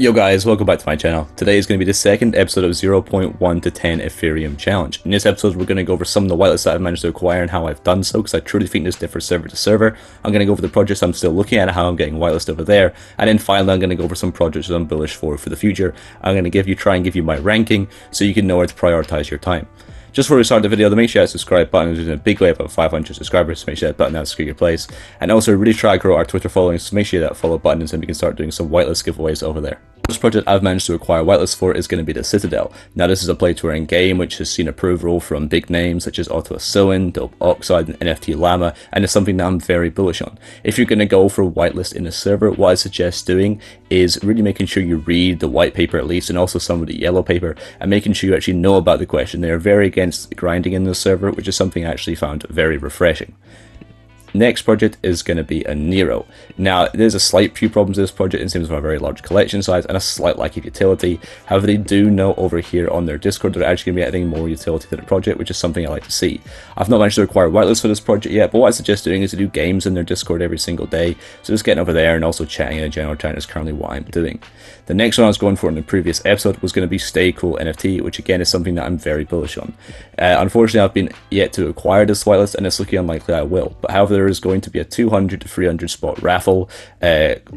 Yo guys, welcome back to my channel. Today is going to be the second episode of 0.1 to 10 Ethereum challenge. In this episode we're going to go over some of the whitelists that I've managed to acquire and how I've done so, because I truly think this differs server to server. I'm going to go over the projects I'm still looking at and how I'm getting whitelisted over there, and then finally I'm going to go over some projects that I'm bullish for the future. I'm going to try and give you my ranking so you can know where to prioritize your time. Just before we start the video, make sure that subscribe button is in a big way, about 500 subscribers, so make sure that button has your place. And also really try to grow our Twitter following, so make sure that follow button is, and we can start doing some whitelist giveaways over there. The first project I've managed to acquire whitelist for is going to be the Citadel. Now this is a play to earn game which has seen approval from big names such as Otto Soin, Dope Oxide, and NFT Llama, and it's something that I'm very bullish on. If you're going to go for whitelist in a server, what I suggest doing is really making sure you read the white paper at least, and also some of the yellow paper, and making sure you actually know about the question. They are very against grinding in the server, which is something I actually found very refreshing. Next project is going to be a Nero. Now, there's a slight few problems with this project in terms of a very large collection size and a slight lack of utility. However, they do know over here on their Discord they're actually going to be adding more utility to the project, which is something I like to see. I've not managed to acquire whitelist for this project yet, but what I suggest doing is to do games in their Discord every single day. So just getting over there and also chatting in a general chat is currently what I'm doing. The next one I was going for in the previous episode was going to be Stay Cool NFT, which again is something that I'm very bullish on. Unfortunately, I've been yet to acquire this whitelist, and it's looking unlikely I will. But however, there is going to be a 200 to 300 spot raffle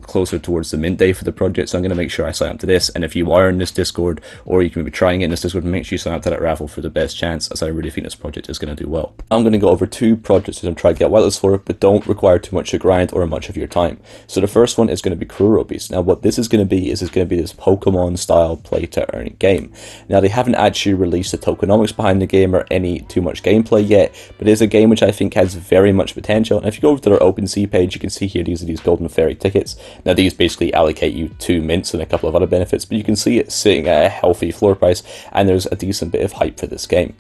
closer towards the mint day for the project, so I'm going to make sure I sign up to this. And if you are in this Discord, or you can be trying it in this Discord, make sure you sign up to that raffle for the best chance, as I really think this project is going to do well. I'm going to go over two projects that I'm trying to get whitelist for, but don't require too much to grind or much of your time. So the first one is going to be Kuroro Beast. Now what this is going to be is it's going to be this Pokemon style play to earn game. Now they haven't actually released the tokenomics behind the game or any too much gameplay yet, but it is a game which I think has very much potential. And if you go over to their OpenSea page, you can see here these are these golden fairy tickets. Now these basically allocate you 2 mints and a couple of other benefits, but you can see it sitting at a healthy floor price, and there's a decent bit of hype for this game.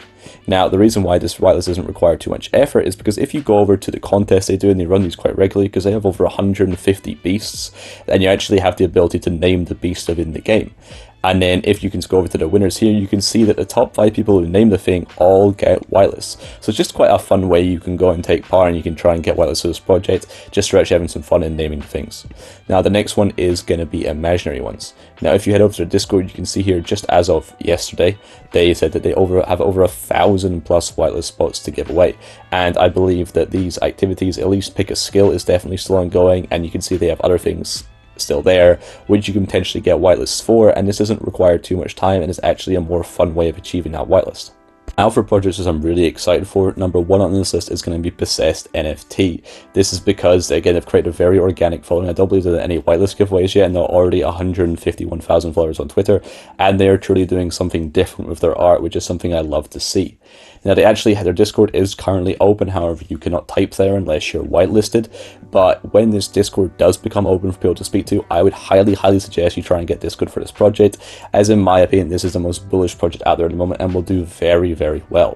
Now the reason why this whitelist doesn't require too much effort is because if you go over to the contest they do, and they run these quite regularly because they have over 150 beasts, then you actually have the ability to name the beast within the game. And then if you can go over to the winners here, you can see that the top 5 people who name the thing all get whitelists. So it's just quite a fun way you can go and take part, and you can try and get whitelists for this project, just for actually having some fun in naming things. Now the next one is going to be imaginary ones. Now if you head over to the Discord, you can see here just as of yesterday, they said that they have over 1,000 plus whitelist spots to give away. And I believe that these activities, at least pick a skill, is definitely still ongoing, and you can see they have other things still there which you can potentially get whitelists for, and this doesn't require too much time and is actually a more fun way of achieving that whitelist. Now for projects that I'm really excited for, number 1 on this list is going to be Possessed NFT. This is because, again, they've created a very organic following. I don't believe there are any whitelist giveaways yet, and they're already 151,000 followers on Twitter, and they are truly doing something different with their art, which is something I love to see. Now they actually their Discord is currently open, however you cannot type there unless you're whitelisted, but when this Discord does become open for people to speak to, I would highly suggest you try and get Discord for this project, as in my opinion this is the most bullish project out there at the moment and will do very well.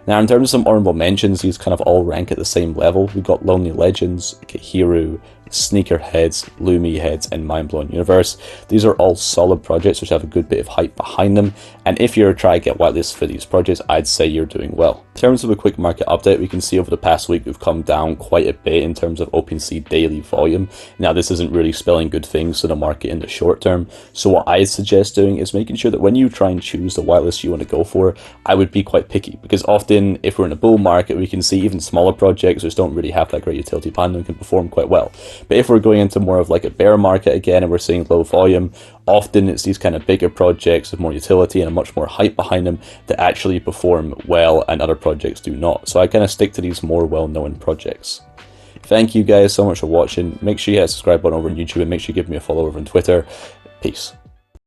Now in terms of some honorable mentions, these kind of all rank at the same level. We've got Lonely Legends, Kahiru, Sneakerheads, Lumi Heads, and Mindblown Universe. These are all solid projects which have a good bit of hype behind them, and if you're trying to get whitelists for these projects, I'd say you're doing well. In terms of a quick market update, we can see over the past week we've come down quite a bit in terms of OpenSea daily volume. Now this isn't really spelling good things to the market in the short term, so what I suggest doing is making sure that when you try and choose the whitelist you want to go for, I would be quite picky, because often if we're in a bull market we can see even smaller projects which don't really have that great utility behind them can perform quite well. But if we're going into more of like a bear market again and we're seeing low volume, often it's these kind of bigger projects with more utility and a much more hype behind them that actually perform well, and other projects do not. So I kind of stick to these more well-known projects. Thank you guys so much for watching. Make sure you hit the subscribe button over on YouTube, and make sure you give me a follow over on Twitter. Peace.